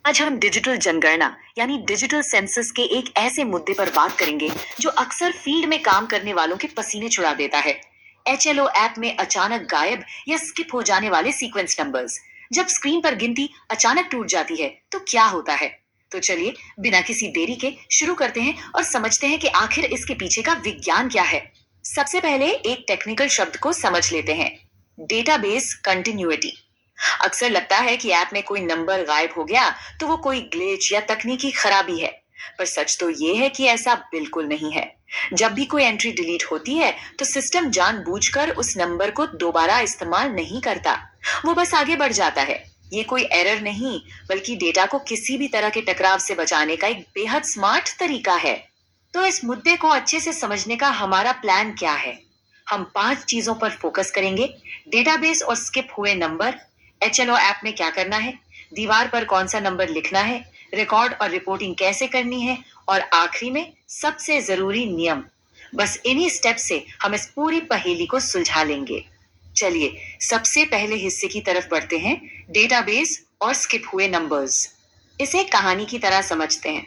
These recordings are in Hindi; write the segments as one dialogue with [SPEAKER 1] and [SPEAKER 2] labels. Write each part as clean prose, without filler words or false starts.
[SPEAKER 1] आज हम डिजिटल जनगणना यानी डिजिटल सेंसस के एक ऐसे मुद्दे पर बात करेंगे जो अक्सर फील्ड में काम करने वालों के पसीने छुड़ा देता है। एचएलओ ऐप में अचानक गायब या स्किप हो जाने वाले सीक्वेंस नंबर्स। जब स्क्रीन पर गिनती अचानक टूट जाती है तो क्या होता है? तो चलिए बिना किसी देरी के शुरू करते हैं और समझते हैं कि आखिर इसके पीछे का विज्ञान क्या है। सबसे पहले एक टेक्निकल शब्द को समझ लेते हैं, डेटाबेस कंटिन्यूटी। अक्सर लगता है कि ऐप में कोई नंबर गायब हो गया तो वो कोई ग्लिच या तकनीकी खराबी है, पर सच तो ये है कि ऐसा बिल्कुल नहीं है। जब भी कोई एंट्री डिलीट होती है तो सिस्टम जानबूझकर उस नंबर को दोबारा इस्तेमाल नहीं करता, वो बस आगे बढ़ जाता है। ये कोई एरर नहीं, बल्कि डेटा को किसी भी तरह के टकराव से बचाने का एक बेहद स्मार्ट तरीका है। तो इस मुद्दे को अच्छे से समझने का हमारा प्लान क्या है? हम 5 चीजों पर फोकस करेंगे: डेटाबेस और स्किप हुए नंबर, एचएलओ ऐप में क्या करना है, दीवार पर कौन सा नंबर लिखना है, रिकॉर्ड और रिपोर्टिंग कैसे करनी है, और आखिरी में सबसे जरूरी नियम। बस इन्हीं स्टेप से हम इस पूरी पहेली को सुलझा लेंगे। चलिए सबसे पहले हिस्से की तरफ बढ़ते हैं, डेटाबेस और स्किप हुए नंबर्स। इसे कहानी की तरह समझते हैं।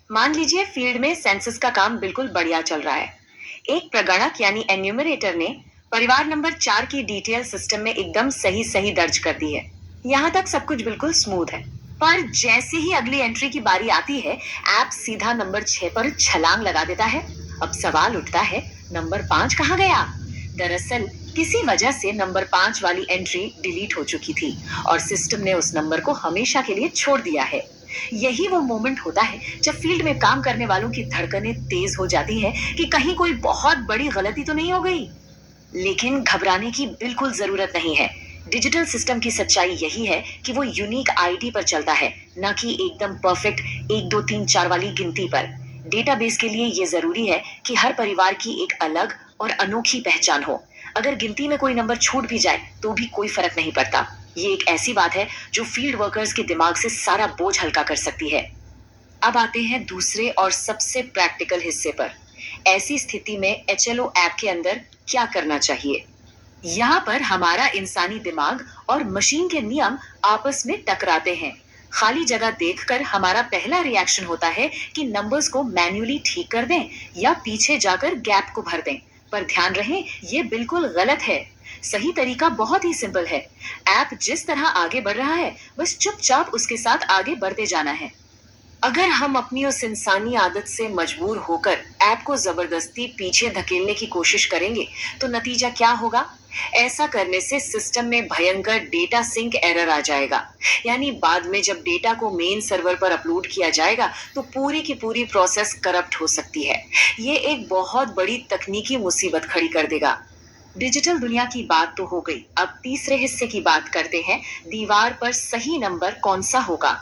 [SPEAKER 1] मान लीजिए फील्ड में सेंसस का काम बिल्कुल बढ़िया चल रहा है। एक प्रगणक यानी एन्यूमरेटर ने परिवार नंबर 4 की डिटेल सिस्टम में एकदम सही सही दर्ज कर दी है। यहाँ तक सब कुछ बिल्कुल स्मूथ है। पर जैसे ही अगली एंट्री की बारी आती है, ऐप सीधा नंबर 6 पर छलांग लगा देता है। अब सवाल उठता है, नंबर 5 कहाँ गया? दरअसल किसी वजह से नंबर 5 वाली एंट्री डिलीट हो चुकी थी और सिस्टम ने उस नंबर को हमेशा के लिए छोड़ दिया है। यही वो मोमेंट होता है जब फील्ड में काम करने वालों की धड़कनें तेज हो जाती है कि कहीं कोई बहुत बड़ी गलती तो नहीं हो गई। लेकिन घबराने की बिल्कुल जरूरत नहीं है। डिजिटल सिस्टम की सच्चाई यही है कि वो यूनिक आईडी पर चलता है, न कि एकदम परफेक्ट 1 2 3 4 वाली गिनती पर। डेटाबेस के लिए ये जरूरी है कि हर परिवार की एक अलग और अनोखी पहचान हो। अगर गिनती में कोई नंबर छूट भी जाए तो भी कोई फर्क नहीं पड़ता। ये एक ऐसी बात है जो फील्ड वर्कर्स के दिमाग से सारा बोझ हल्का कर सकती है। अब आते हैं दूसरे और सबसे प्रैक्टिकल हिस्से पर। ऐसी स्थिति में एचएलओ ऐप के अंदर क्या करना चाहिए? यहाँ पर हमारा इंसानी दिमाग और मशीन के नियम आपस में टकराते हैं। खाली जगह देखकर हमारा पहला रिएक्शन होता है कि नंबर्स को मैन्युअली ठीक कर दें या पीछे जाकर गैप को भर दें। पर ध्यान रहे, ये बिल्कुल गलत है। सही तरीका बहुत ही सिंपल है। ऐप जिस तरह आगे बढ़ रहा है, बस चुपचाप उसके साथ आगे बढ़ते जाना है। अगर हम अपनी उस इंसानी आदत से मजबूर होकर ऐप को जबरदस्ती पीछे धकेलने की कोशिश करेंगे तो नतीजा क्या होगा? ऐसा करने से सिस्टम में भयंकर डेटा सिंक एरर आ जाएगा। यानी बाद में जब डेटा को मेन सर्वर पर अपलोड किया जाएगा तो पूरी की पूरी प्रोसेस करप्ट हो सकती है। ये एक बहुत बड़ी तकनीकी मुसीबत खड़ी कर देगा। डिजिटल दुनिया की बात तो हो गई, अब तीसरे हिस्से की बात करते हैं, दीवार पर सही नंबर कौन सा होगा।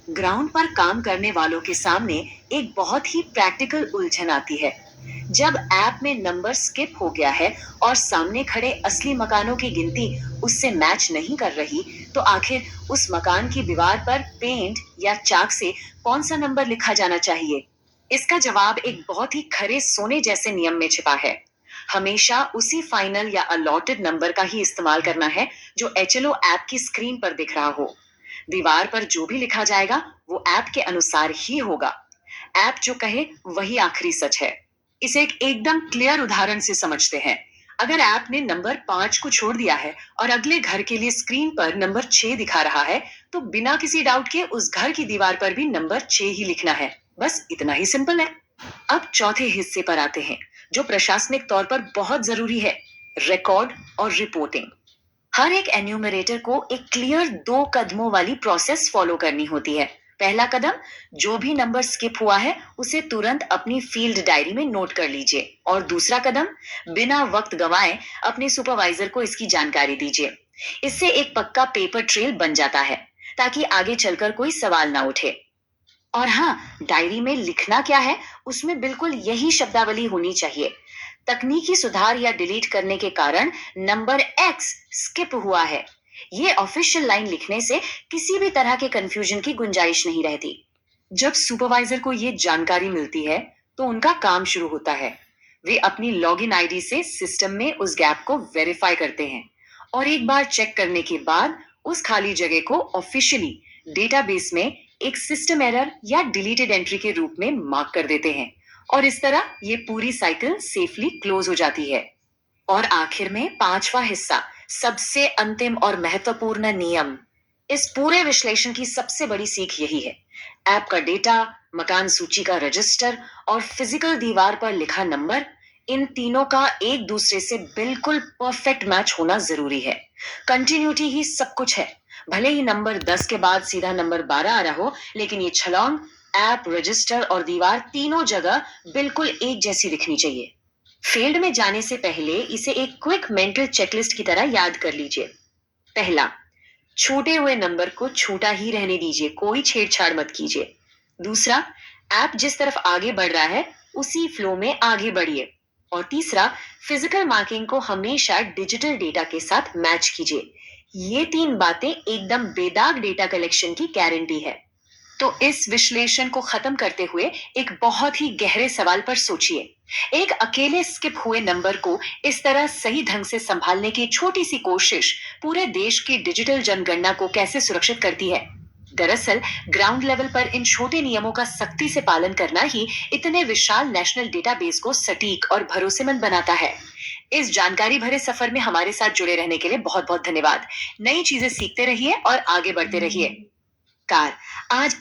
[SPEAKER 1] ग्राउंड पर काम करने वालों के सामने एक बहुत ही प्रैक्टिकल उलझन आती है। जब ऐप में नंबर स्किप हो गया है और सामने खड़े असली मकानों की गिनती उससे मैच नहीं कर रही, तो आखिर उस मकान की दीवार पर पेंट या चाक से कौन सा नंबर लिखा जाना चाहिए? इसका जवाब एक बहुत ही खरे सोने जैसे नियम में छिपा है। हमेशा उसी फाइनल या अलॉटेड नंबर का ही इस्तेमाल करना है जो एचएलओ ऐप की स्क्रीन पर दिख रहा हो। दीवार पर जो भी लिखा जाएगा वो ऐप के अनुसार ही होगा। ऐप जो कहे वही आखिरी सच है। इसे एक एकदम क्लियर उदाहरण से समझते हैं। अगर ऐप ने नंबर 5 को छोड़ दिया है और अगले घर के लिए स्क्रीन पर नंबर 6 दिखा रहा है, तो बिना किसी डाउट के उस घर की दीवार पर भी नंबर 6 ही लिखना है। बस इतना ही सिंपल है। अब चौथे हिस्से पर आते हैं, जो प्रशासनिक तौर पर बहुत जरूरी है, रिकॉर्ड और रिपोर्टिंग। हर एक एन्यूमरेटर को एक क्लियर 2 कदमों वाली प्रोसेस फॉलो करनी होती है। पहला कदम, जो भी नंबर स्किप हुआ है उसे तुरंत अपनी फील्ड डायरी में नोट कर लीजिए। और दूसरा कदम, बिना वक्त गंवाए अपने सुपरवाइजर को इसकी जानकारी दीजिए। इससे एक पक्का पेपर ट्रेल बन जाता है, ताकि आगे चलकर कोई सवाल ना उठे। और हाँ, डायरी में लिखना क्या है, उसमें बिल्कुल यही शब्दावली होनी चाहिए। तकनीकी सुधार या डिलीट करने के कारण नंबर एक्स स्किप हुआ है, ये ऑफिशियल लाइन लिखने से किसी भी तरह के कंफ्यूजन की गुंजाइश नहीं रहती। जब सुपरवाइजर को ये जानकारी मिलती है तो उनका काम शुरू होता है। वे अपनी लॉगिन आईडी से सिस्टम में उस गैप को वेरीफाई करते हैं और एक बार चेक करने के बाद उस खाली जगह को ऑफिशियली डेटाबेस में एक सिस्टम एरर या डिलीटेड एंट्री के रूप में मार्क कर देते हैं और इस तरह ये पूरी साइकिल सेफली क्लोज हो जाती है। और आखिर में पांचवा हिस्सा, सबसे अंतिम और महत्वपूर्ण नियम। इस पूरे विश्लेषण की सबसे बड़ी सीख यही है, ऐप का डेटा, मकान सूची का रजिस्टर और फिजिकल दीवार पर लिखा नंबर, इन तीनों का एक दूसरे से बिल्कुल परफेक्ट मैच होना जरूरी है। कंटिन्यूटी ही सब कुछ है। भले ही नंबर 10 के बाद सीधा नंबर 12 आ रहा हो, लेकिन ये छलांग, ऐप, रजिस्टर और दीवार तीनों जगह बिल्कुल एक जैसी दिखनी चाहिए। फील्ड में जाने से पहले इसे एक क्विक मेंटल चेकलिस्ट की तरह याद कर लीजिए। पहला, छूटे हुए नंबर को छूटा ही रहने दीजिए, कोई छेड़छाड़ मत कीजिए। दूसरा, ऐप जिस तरफ आगे बढ़ रहा है उसी फ्लो में आगे बढ़िए। और तीसरा, फिजिकल मार्किंग को हमेशा डिजिटल डेटा के साथ मैच कीजिए। ये तीन बातें एकदम बेदाग डेटा कलेक्शन की गारंटी है। तो इस विश्लेषण को खत्म करते हुए एक बहुत ही गहरे सवाल पर सोचिए। एक अकेले स्किप हुए नंबर को इस तरह सही ढंग से संभालने की छोटी सी कोशिश पूरे देश की डिजिटल जनगणना को कैसे सुरक्षित करती है। दरअसल ग्राउंड लेवल पर इन छोटे नियमों का सख्ती से पालन करना ही इतने विशाल नेशनल डेटाबेस को सटीक और भरोसेमंद बनाता है। इस जानकारी भरे सफर में हमारे साथ जुड़े रहने के लिए बहुत बहुत धन्यवाद। नई चीजें सीखते रहिए और आगे बढ़ते रहिए। कार आज